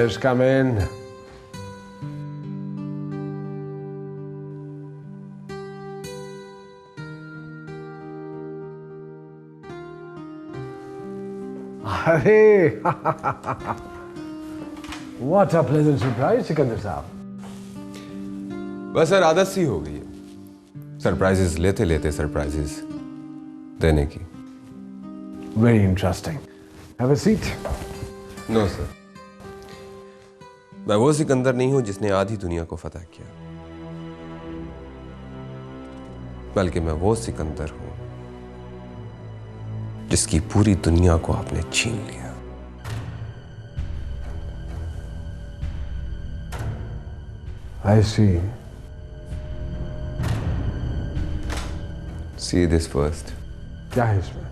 Please come in. अरे What a pleasant surprise, Sikandar साहब। बस सर आदत सी हो गई है सरप्राइजेस लेते लेते सरप्राइजेस देने की। Very interesting. Have a seat. No sir, मैं वो सिकंदर नहीं हूं जिसने आधी दुनिया को फतह किया, बल्कि मैं वो सिकंदर हूं जिसकी पूरी दुनिया को आपने छीन लिया। I see. See this first. क्या है इसमें?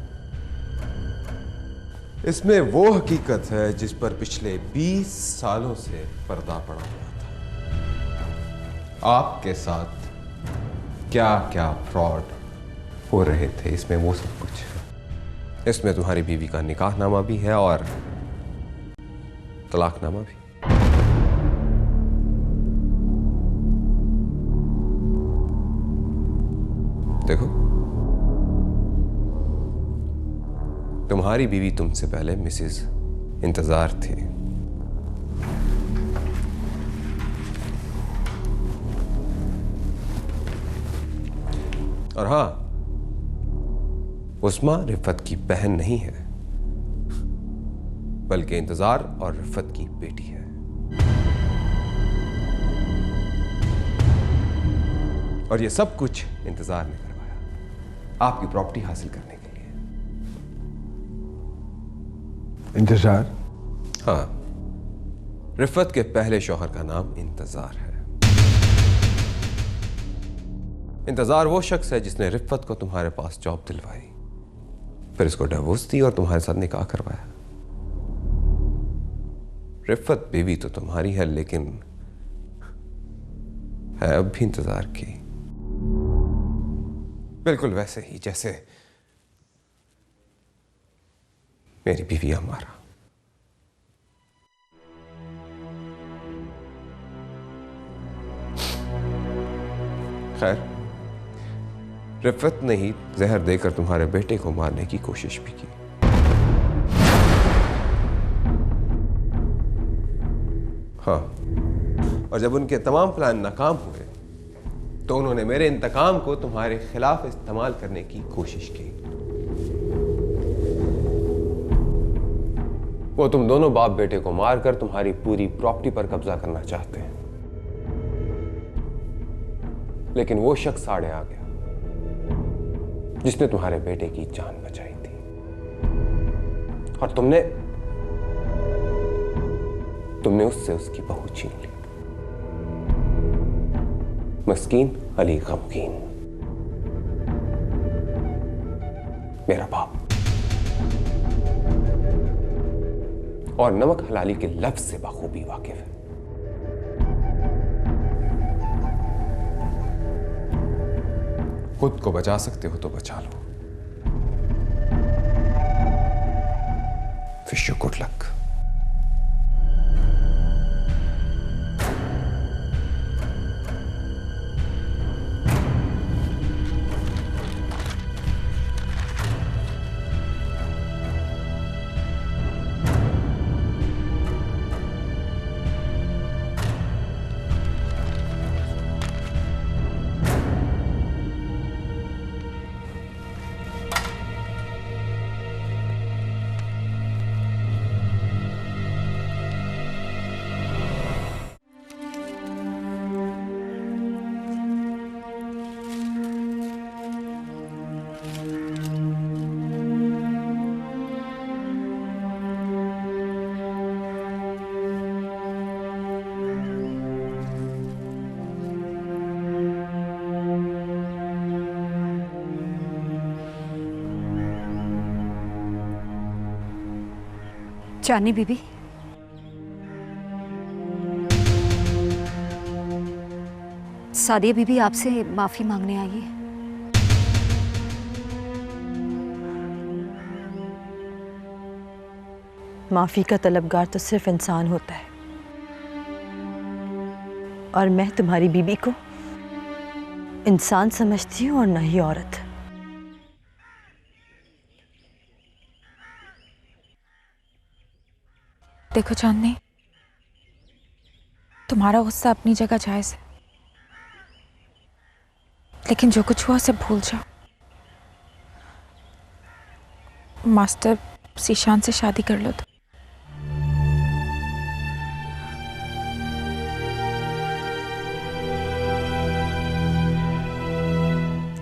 इसमें वो हकीकत है जिस पर पिछले 20 सालों से पर्दा पड़ा हुआ था। आपके साथ क्या क्या फ्रॉड हो रहे थे, इसमें वो सब कुछ है। इसमें तुम्हारी बीवी का निकाहनामा भी है और तलाकनामा भी। देखो, तुम्हारी बीवी तुमसे पहले मिसेस इंतजार थी। और हां, उस्मा रिफत की बहन नहीं है, बल्कि इंतजार और रिफत की बेटी है। और ये सब कुछ इंतजार ने करवाया आपकी प्रॉपर्टी हासिल करने के लिए। इंतजार? हाँ, रिफत के पहले शौहर का नाम इंतजार है। इंतजार वो शख्स है जिसने रिफत को तुम्हारे पास जॉब दिलवाई, फिर इसको डिवोर्स दी और तुम्हारे साथ निकाह करवाया। रिफत बीवी तो तुम्हारी है, लेकिन है अब भी इंतजार की, बिल्कुल वैसे ही जैसे मेरी बीवी हमारा। खैर, रिफत ने ही जहर देकर तुम्हारे बेटे को मारने की कोशिश भी की। हाँ, और जब उनके तमाम प्लान नाकाम हुए तो उन्होंने मेरे इंतकाम को तुम्हारे खिलाफ इस्तेमाल करने की कोशिश की। वो तुम दोनों बाप बेटे को मारकर तुम्हारी पूरी प्रॉपर्टी पर कब्जा करना चाहते हैं, लेकिन वो शख्स साड़े आ गया जिसने तुम्हारे बेटे की जान बचाई थी, और तुमने उससे उसकी बहू छीन ली। मस्कीन अली गमगीन, मेरा बाप, और नमक हलाली के लफ्ज से बखूबी वाकिफ है। खुद को बचा सकते हो तो बचा लो। Wish you good luck. Chandni Bibi, Sadia Bibi आपसे माफी मांगने आई है। माफी का तलबगार तो सिर्फ इंसान होता है, और मैं तुम्हारी बीबी को इंसान समझती हूँ और न ही औरत। देखो चांदनी, तुम्हारा गुस्सा अपनी जगह जायज है, लेकिन जो कुछ हुआ उसे भूल जाओ। मास्टर शीशान से शादी कर लो तो।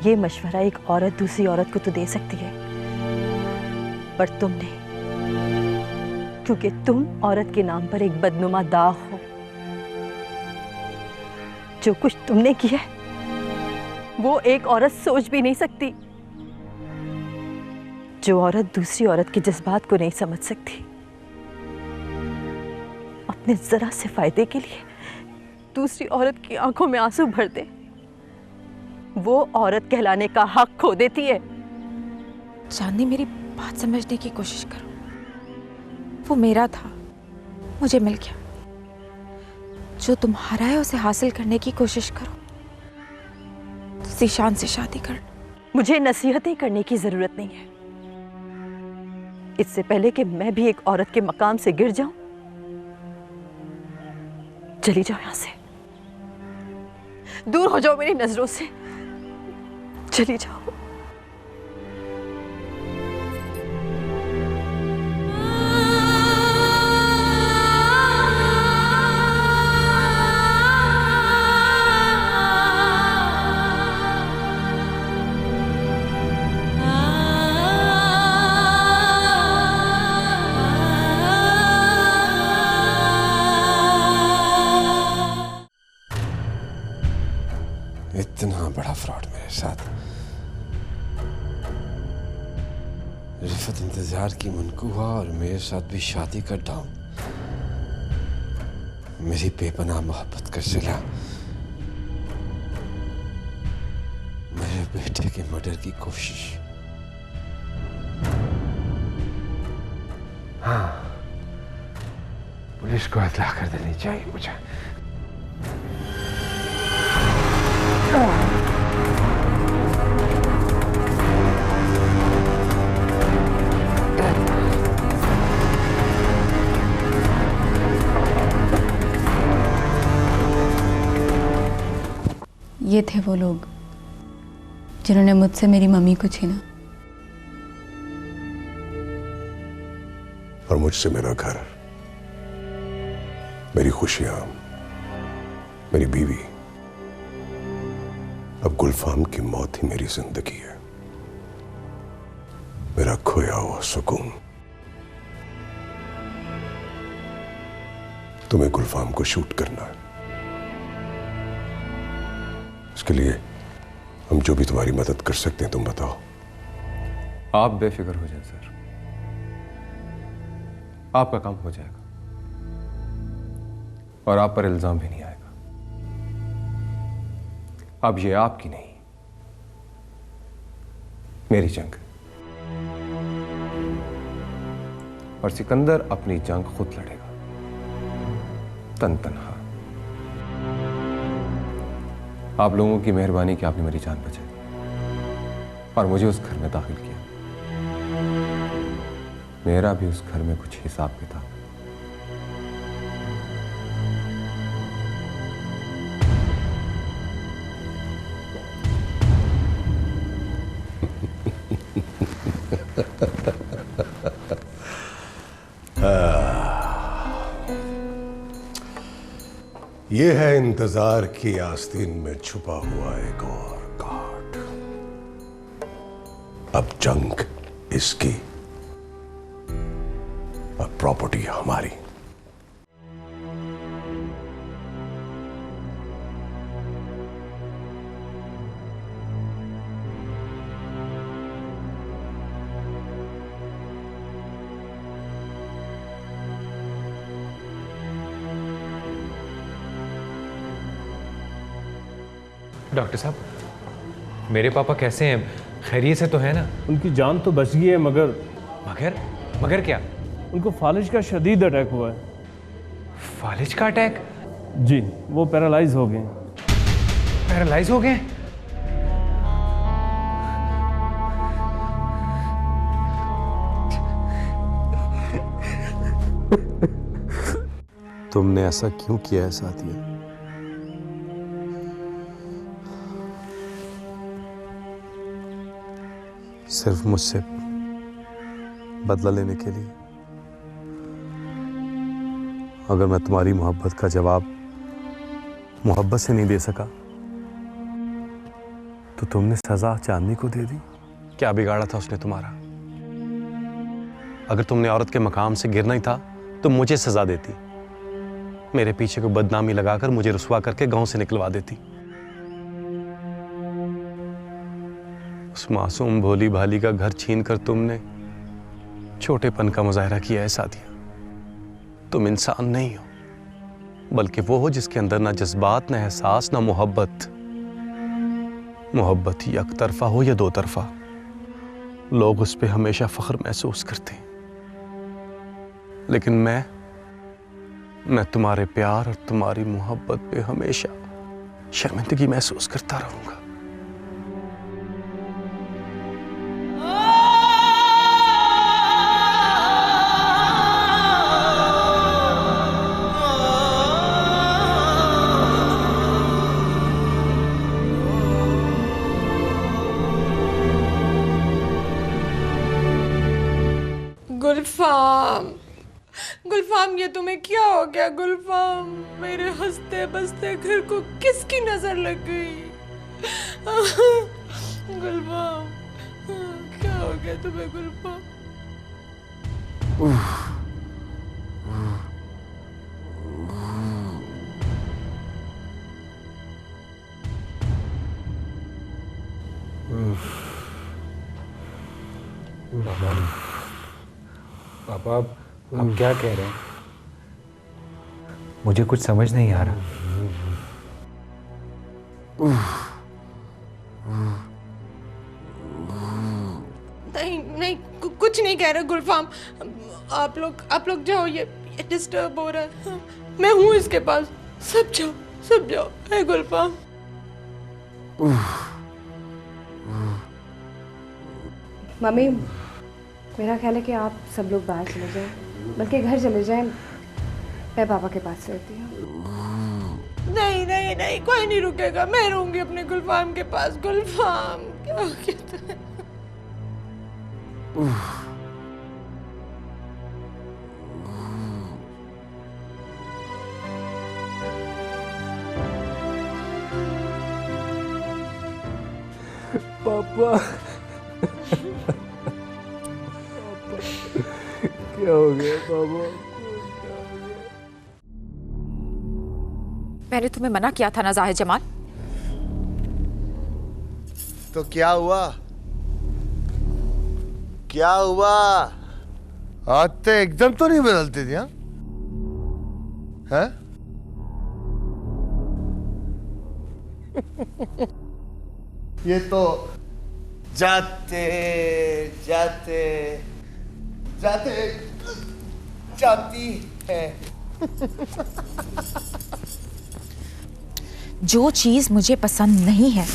ये मशवरा एक औरत दूसरी औरत को तो दे सकती है, पर तुम नहीं, क्योंकि तुम औरत के नाम पर एक बदनुमा दाग हो। जो कुछ तुमने किया है वो एक औरत सोच भी नहीं सकती। जो औरत दूसरी औरत के जज्बात को नहीं समझ सकती, अपने जरा से फायदे के लिए दूसरी औरत की आंखों में आंसू भर दे, वो औरत कहलाने का हक खो देती है। चांदनी, मेरी बात समझने की कोशिश करो। वो मेरा था, मुझे मिल गया। जो तुम्हारा है उसे हासिल करने की कोशिश करो। शीशान से शादी कर लो। मुझे नसीहतें करने की जरूरत नहीं है। इससे पहले कि मैं भी एक औरत के मकाम से गिर जाऊं, चली जाओ यहां से, दूर हो जाओ मेरी नजरों से, चली जाओ। इतना बड़ा फ्रॉड मेरे साथ। रिफत इंतजार की मनकू हुआ और मेरे साथ भी शादी का डाउन। मेरी बेपनाह मोहब्बत का सिला मेरे बेटे के मर्डर की कोशिश। हाँ, पुलिस को इत्तला कर देनी चाहिए मुझे। ये थे वो लोग जिन्होंने मुझसे मेरी मम्मी को छीना और मुझसे मेरा घर, मेरी खुशियां, मेरी बीवी। अब गुलफाम की मौत ही मेरी जिंदगी है, मेरा खोया हुआ सुकून। तुम्हें गुलफाम को शूट करना है। इसके लिए हम जो भी तुम्हारी मदद कर सकते हैं तुम बताओ। आप बेफिक्र हो जाए सर, आपका काम हो जाएगा और आप पर इल्जाम भी नहीं आएगा। अब ये आपकी नहीं, मेरी जंग। और सिकंदर अपनी जंग खुद लड़ेगा, तन तनहा। आप लोगों की मेहरबानी कि आपने मेरी जान बचाई और मुझे उस घर में दाखिल किया। मेरा भी उस घर में कुछ हिसाब किताब है। ये है इंतजार की आस्तीन में छुपा हुआ एक और कार्ड। अब जंग इसकी और प्रॉपर्टी हमारी। डॉक्टर साहब, मेरे पापा कैसे हैं? खैरियत से तो है ना? उनकी जान तो बच गई है, मगर मगर क्या? उनको फालिज का शदीद अटैक हुआ है। फालिज का अटैक? जी वो पैरालाइज हो गए। पैरालाइज हो गए? तुमने ऐसा क्यों किया है सादिया? सिर्फ मुझसे बदला लेने के लिए? अगर मैं तुम्हारी मोहब्बत का जवाब मोहब्बत से नहीं दे सका तो तुमने सजा चांदनी को दे दी। क्या बिगाड़ा था उसने तुम्हारा? अगर तुमने औरत के मकाम से गिरना ही था तो मुझे सजा देती, मेरे पीछे को बदनामी लगाकर मुझे रुसवा करके गांव से निकलवा देती। उस मासूम भोली भाली का घर छीनकर तुमने छोटेपन का मुजाहरा किया है सादिया। तुम इंसान नहीं हो, बल्कि वो हो जिसके अंदर ना जज्बात, ना एहसास, ना मोहब्बत। मोहब्बत ही एक तरफा हो या दो तरफा, लोग उस पर हमेशा फख्र महसूस करते हैं। लेकिन मैं तुम्हारे प्यार और तुम्हारी मोहब्बत पे हमेशा शर्मिंदगी महसूस करता रहूंगा। गुलफाम, गुलफाम, ये तुम्हें क्या हो गया? गुलफाम, मेरे हंसते बसते घर को किसकी नजर लग गई? गुलफाम, क्या हो गया तुम्हें गुलफाम? पापा आप क्या कह रहे हैं? मुझे कुछ समझ नहीं आ रहा। नहीं नहीं, कुछ नहीं कह रहे गुलफाम। आप लोग जाओ, ये डिस्टर्ब हो रहा है। मैं हूँ इसके पास। सब जाओ है गुलफाम। मम्मी, मेरा ख्याल है कि आप सब लोग बाहर चले जाएं, बल्कि घर चले जाएं। मैं पापा के पास रहती हूँ। नहीं, कोई नहीं रुकेगा। मैं रहूंगी अपने गुलफाम के पास। गुलफाम, क्या हो गया तुम्हें? पापा क्या हो गया पापा? मैंने तुम्हें मना किया था ना जाहिद जमाल। तो क्या हुआ? आदतें एकदम तो नहीं बदलती थी? हैं? ये तो जाते जाती है। जो चीज मुझे पसंद नहीं है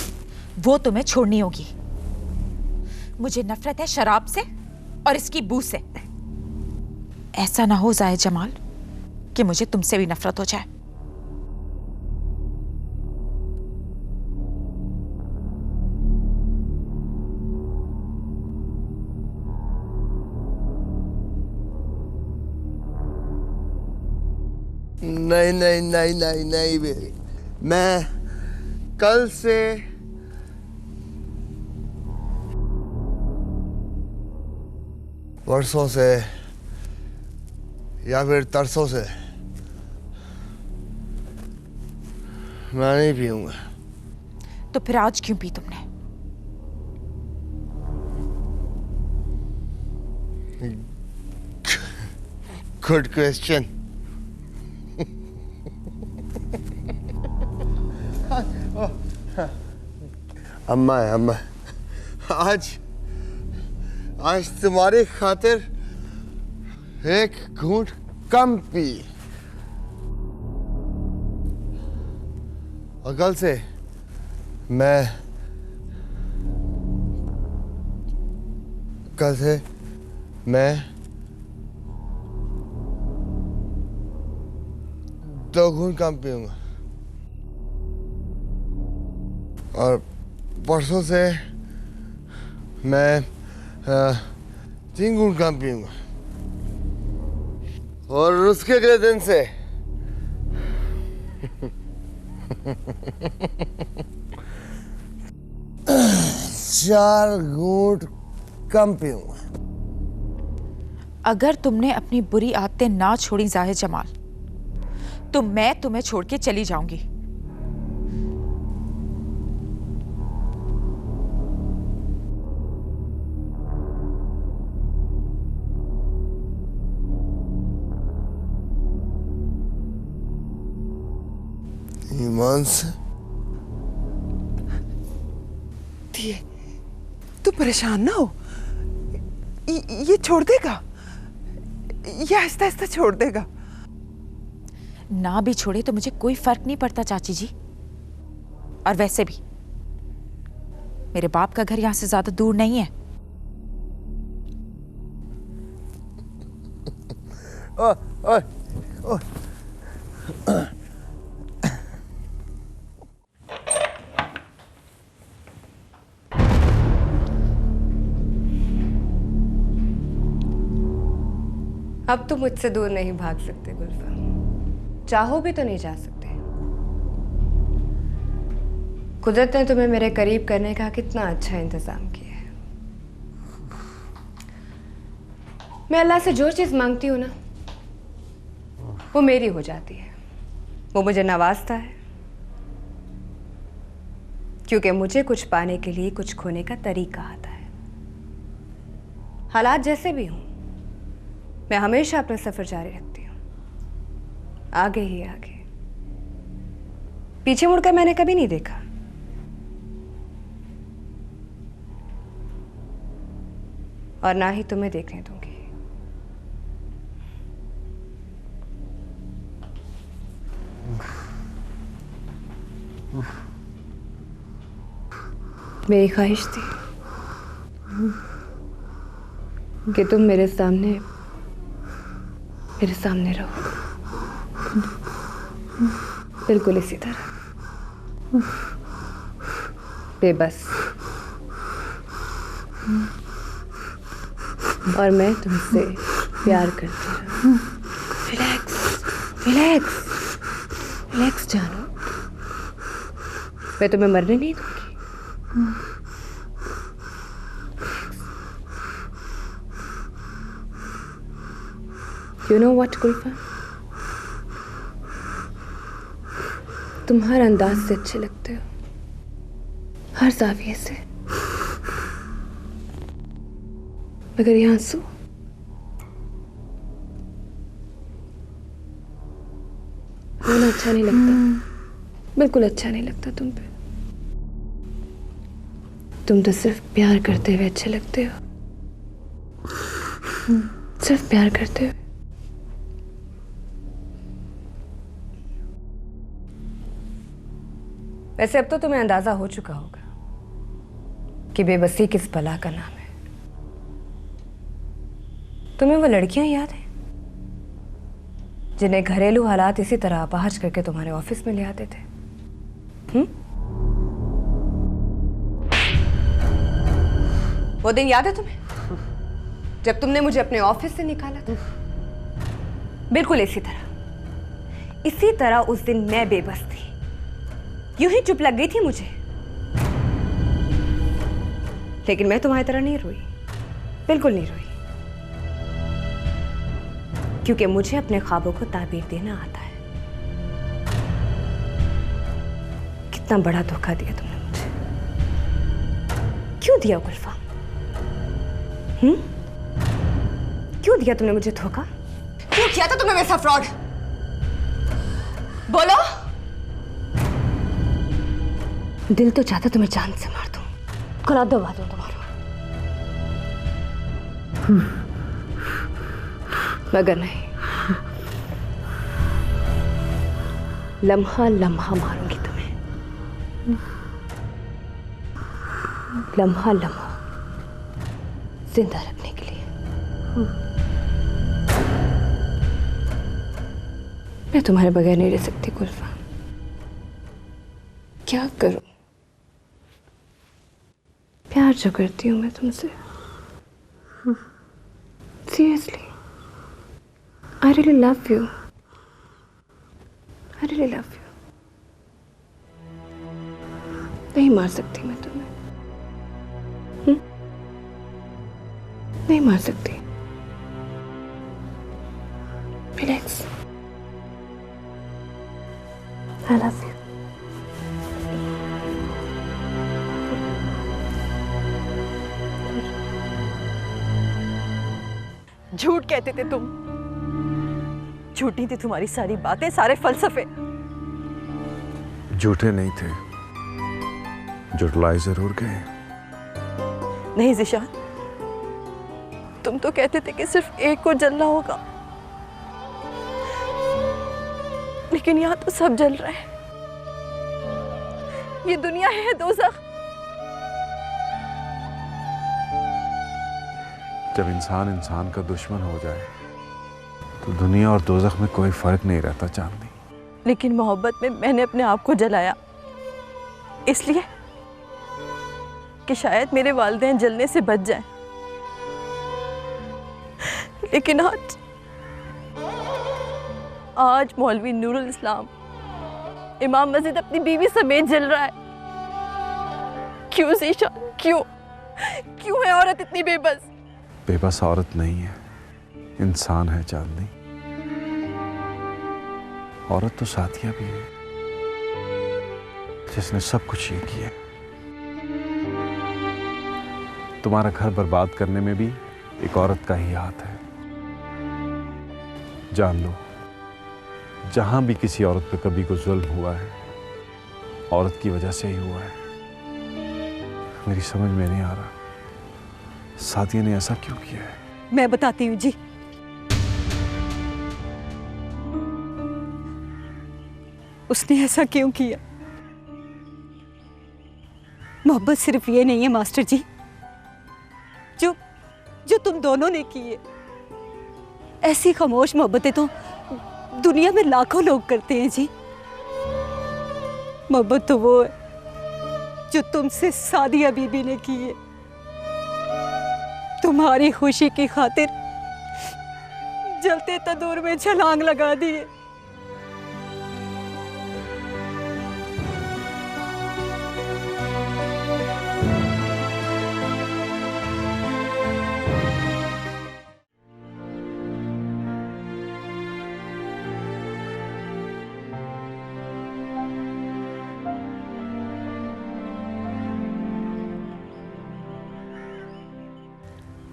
वो तुम्हें छोड़नी होगी। मुझे नफरत है शराब से और इसकी बू से। ऐसा ना हो जाहिद जमाल कि मुझे तुमसे भी नफरत हो जाए। नहीं बेबी, मैं कल से वर्षों से या फिर तरसों से मैं नहीं पीऊंगा। तो फिर आज क्यों पी तुमने? Good question. अम्मा आज तुम्हारी खातिर एक घूंट कम पी। और कल से मैं 2 घूंट कम पीऊंगा और परसों से मैं 3 घूंट कम पीऊंगा और उसके अगले दिन से 4 घूंट कम पीऊंगा। अगर तुमने अपनी बुरी आदतें ना छोड़ी जाहिर जमाल, तो मैं तुम्हें छोड़ के चली जाऊंगी। ईमान से तू परेशान ना हो, ये छोड़ देगा, ये आहिस्ता आहिस्ता छोड़ देगा। ना भी छोड़े तो मुझे कोई फर्क नहीं पड़ता चाची जी। और वैसे भी मेरे बाप का घर यहां से ज्यादा दूर नहीं है। ओए ओए अब तुम मुझसे दूर नहीं भाग सकते गुल्फा, चाहो भी तो नहीं जा सकते। कुदरत ने तुम्हें मेरे करीब करने का कितना अच्छा इंतजाम किया है। मैं अल्लाह से जो चीज मांगती हूँ ना, वो मेरी हो जाती है। वो मुझे नवाजता है, क्योंकि मुझे कुछ पाने के लिए कुछ खोने का तरीका आता है। हालात जैसे भी हों, मैं हमेशा अपना सफर जारी रखती हूँ, आगे ही आगे। पीछे मुड़कर मैंने कभी नहीं देखा। और ना ही तुम्हें देखने दूंगी। मेरी ख्वाहिश थी कि तुम मेरे सामने रहो, बिल्कुल इसी तरह, बेबस। और मैं तुमसे प्यार करती हूँ। रिलैक्स रिलैक्स रिलैक्स जानो, मैं तुम्हें मरने नहीं दूंगी। You know what, गुल्फा? तुम हर अंदाज से अच्छे लगते हो, हर जाविये से। मगर ये आंसू, रोना अच्छा नहीं लगता, बिल्कुल अच्छा नहीं लगता तुम पे। तुम तो सिर्फ प्यार करते हुए अच्छे लगते हो, सिर्फ प्यार करते हुए। वैसे अब तो तुम्हें अंदाजा हो चुका होगा कि बेबसी किस बला का नाम है। तुम्हें वो लड़कियां याद हैं जिन्हें घरेलू हालात इसी तरह अपहाज करके तुम्हारे ऑफिस में ले आते थे? वो दिन याद है तुम्हें जब तुमने मुझे अपने ऑफिस से निकाला था? बिल्कुल इसी तरह उस दिन मैं बेबस थी, यूं ही चुप लग गई थी मुझे। लेकिन मैं तुम्हारी तरह नहीं रोई, बिल्कुल नहीं रोई, क्योंकि मुझे अपने ख्वाबों को ताबीर देना आता है। कितना बड़ा धोखा दिया तुमने मुझे, क्यों दिया गुल्फा? क्यों दिया तुमने मुझे धोखा? क्यों किया था तुमने मेरे साथ फ्रॉड? बोलो। दिल तो चाहता तुम्हें जान से मार दूं, गला दबा दूं तुम्हारा, मगर नहीं, लम्हा लम्हा मारूंगी तुम्हें, लम्हा लम्हा जिंदा रखने के लिए। मैं तुम्हारे बगैर नहीं रह सकती गुल्फा। क्या करूं? प्यार जो करती हूं मैं तुमसे, seriously, I really love you, I really love you. नहीं मार सकती मैं तुम्हें, नहीं मार सकती। Relax, I love you. झूठ कहते थे तुम, झूठी थी तुम्हारी सारी बातें, सारे फलसफे। झूठे नहीं थे, जुटलाए जरूर गए। नहीं ज़ीशान, तुम तो कहते थे कि सिर्फ एक को जलना होगा, लेकिन यहाँ तो सब जल रहा है। ये दुनिया है दोज़ख। जब इंसान इंसान का दुश्मन हो जाए तो दुनिया और दोज़ख में कोई फर्क नहीं रहता चांदनी। लेकिन मोहब्बत में मैंने अपने आप को जलाया, इसलिए कि शायद मेरे वालिदैन जलने से बच जाएं। लेकिन आज मौलवी नूरुल इस्लाम इमाम मस्जिद अपनी बीवी समेत जल रहा है। क्यों ज़ीशान, क्यों क्यों है औरत इतनी बेबस? बेबस औरत नहीं है, इंसान है चांदनी। औरत तो साथिया भी है, जिसने सब कुछ ये किया। तुम्हारा घर बर्बाद करने में भी एक औरत का ही हाथ है। जान लो, जहां भी किसी औरत पे कभी कोई जुल्म हुआ है, औरत की वजह से ही हुआ है। मेरी समझ में नहीं आ रहा साथिया ने ऐसा क्यों किया है। मैं बताती हूँ जी। उसने ऐसा क्यों किया? मोहब्बत सिर्फ ये नहीं है मास्टर जी, जो तुम दोनों ने की है। ऐसी खामोश मोहब्बतें तो दुनिया में लाखों लोग करते हैं जी। मोहब्बत तो वो है जो तुमसे सादिया बीबी ने की है। तुम्हारी खुशी की खातिर जलते तंदूर में छलांग लगा दी है।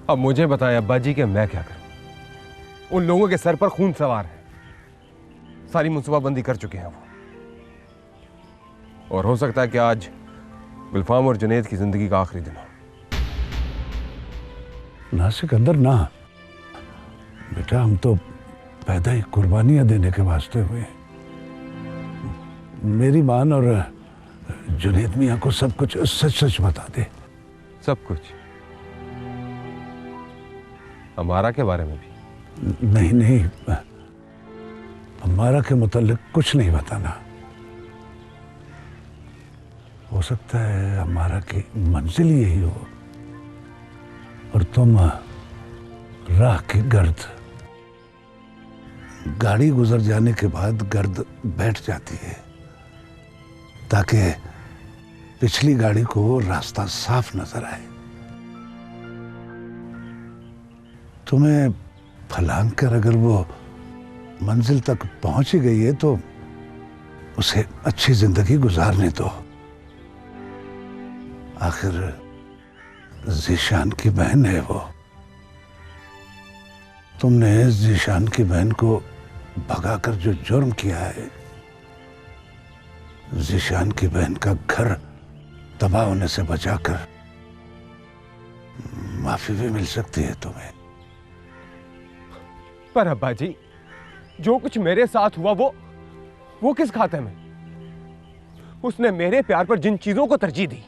अब मुझे बताएं अब्बा जी कि मैं क्या करूं? उन लोगों के सर पर खून सवार है, सारी मुंसूबाबंदी कर चुके हैं वो। और हो सकता है कि आज गुलफाम और जुनैद की जिंदगी का आखिरी दिन हो। ना सिकंदर ना बेटा, हम तो पैदा ही कुर्बानियां देने के वास्ते हुए हैं। मेरी मान और जुनैद मियां को सब कुछ सच सच बता दे। सब कुछ? हमारा के बारे में भी? नहीं नहीं, हमारा के मुतालिक कुछ नहीं बताना। हो सकता है हमारा की मंजिल यही हो और तुम राह की गर्द। गाड़ी गुजर जाने के बाद गर्द बैठ जाती है ताकि पिछली गाड़ी को रास्ता साफ नजर आए। तुम्हें फलांग कर अगर वो मंजिल तक पहुंच ही गई है तो उसे अच्छी जिंदगी गुजारने दो। आखिर ज़ीशान की बहन है वो। तुमने ज़ीशान की बहन को भगाकर जो जुर्म किया है, ज़ीशान की बहन का घर तबाह होने से बचाकर माफी भी मिल सकती है तुम्हें। पर अब्बा जी, जो कुछ मेरे साथ हुआ वो किस खाते में? उसने मेरे प्यार पर जिन चीजों को तरजीह दी,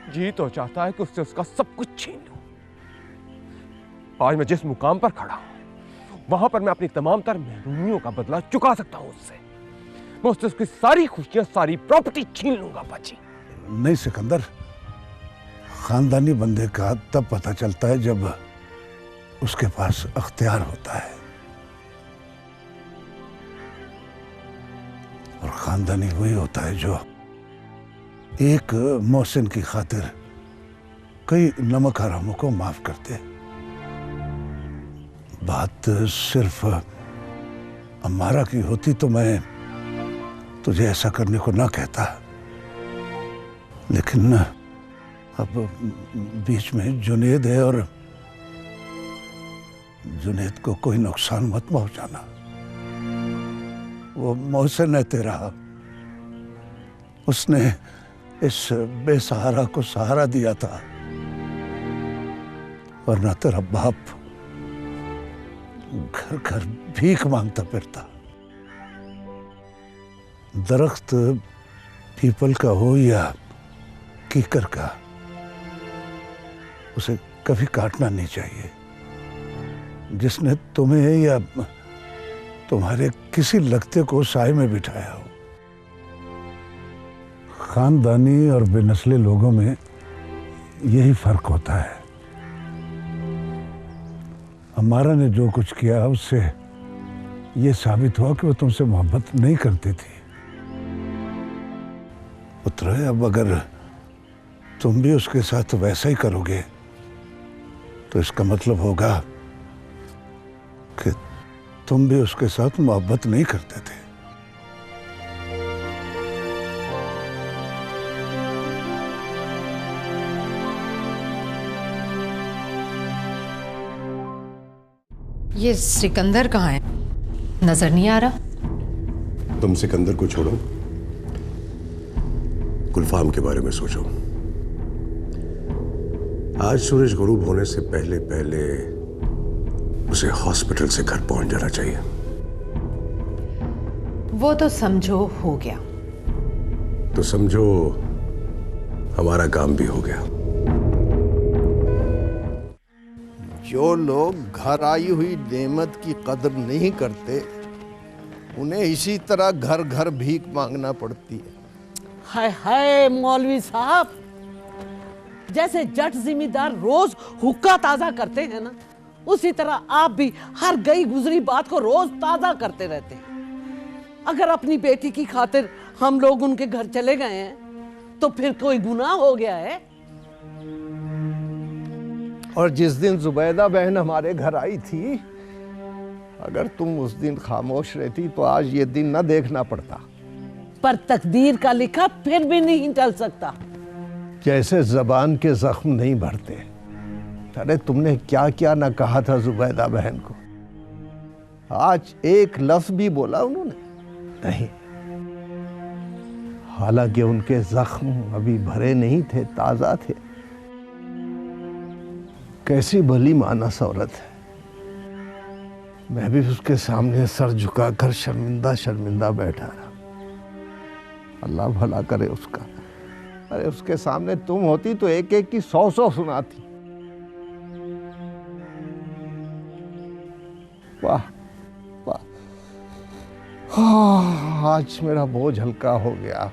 जी तो चाहता है कि उससे उसका सब कुछ छीन लूं। आज मैं जिस मुकाम पर खड़ा हूं, वहां पर मैं अपनी तमाम तर महरूमियों का बदला चुका सकता हूं उससे। मैं उससे उसकी सारी खुशियां, सारी प्रॉपर्टी छीन लूंगा बाजी। नहीं सिकंदर, खानदानी बंदे का तब पता चलता है जब उसके पास अख्तियार होता है, और खानदानी वही होता है जो एक मोहसिन की खातिर कई नमक हरामों को माफ करते। बात सिर्फ अम्मारा की होती तो मैं तुझे ऐसा करने को ना कहता, लेकिन अब बीच में जुनेद है और जुनेद को कोई नुकसान मत पहुंचाना। वो मोहसिन है तेरा, उसने इस बेसहारा को सहारा दिया था, वरना तेरा बाप घर घर भीख मांगता फिरता। दरख्त पीपल का हो या कीकर का, उसे कभी काटना नहीं चाहिए। जिसने तुम्हें या तुम्हारे किसी लगते को साए में बिठाया हो। खानदानी और बेनस्ले लोगों में यही फर्क होता है। अम्मारा ने जो कुछ किया उससे ये साबित हुआ कि वो तुमसे मोहब्बत नहीं करती थी। पुत्र, अब अगर तुम भी उसके साथ वैसा ही करोगे तो इसका मतलब होगा कि तुम भी उसके साथ मोहब्बत नहीं करते थे। ये सिकंदर कहाँ है? नजर नहीं आ रहा। तुम सिकंदर को छोड़ो, गुलफाम के बारे में सोचो। आज सूरज गुरूब होने से पहले पहले उसे हॉस्पिटल से घर पहुंच जाना चाहिए। वो तो समझो हो गया। तो समझो हमारा काम भी हो गया। जो लोग घर आई हुई नेमत की कदर नहीं करते, उन्हें इसी तरह घर घर भीख मांगना पड़ती है। हाय हाय मौलवी साहब, जैसे जट जिम्मेदार रोज हुक्का ताजा करते हैं ना, उसी तरह आप भी हर गई गुजरी बात को रोज ताजा करते रहते हैं। अगर अपनी बेटी की खातिर हम लोग उनके घर चले गए हैं तो फिर कोई गुनाह हो गया है? और जिस दिन जुबैदा बहन हमारे घर आई थी, अगर तुम उस दिन खामोश रहती तो आज ये दिन न देखना पड़ता। पर तकदीर का लिखा फिर भी नहीं टल सकता। जैसे जबान के जख्म नहीं भरते। अरे तुमने क्या क्या ना कहा था जुबैदा बहन को, आज एक लफ्ज भी बोला उन्होंने नहीं। हालांकि उनके जख्म अभी भरे नहीं थे, ताजा थे। कैसी भली मानस औरत है। मैं भी उसके सामने सर झुकाकर शर्मिंदा शर्मिंदा बैठा रहा। अल्लाह भला करे उसका। अरे उसके सामने तुम होती तो एक एक की 100 सुनाती। वाह वाह, आज मेरा बोझ हल्का हो गया।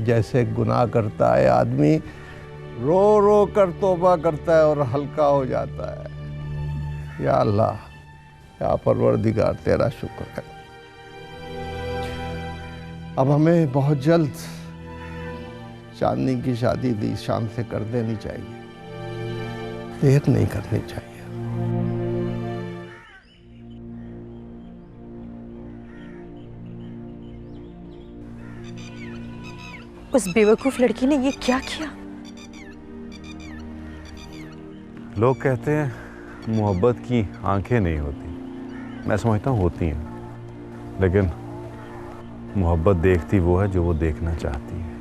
जैसे गुनाह करता है आदमी, रो रो कर तौबा करता है और हल्का हो जाता है। या अल्लाह, या परवरदिगार, तेरा शुक्र है। अब हमें बहुत जल्द चांदनी की शादी दी शाम से कर देनी चाहिए, देर नहीं करनी चाहिए। उस बेवकूफ लड़की ने ये क्या किया? लोग कहते हैं मोहब्बत की आंखें नहीं होती। मैं समझता हूँ होती हैं, लेकिन मोहब्बत देखती वो है जो वो देखना चाहती है।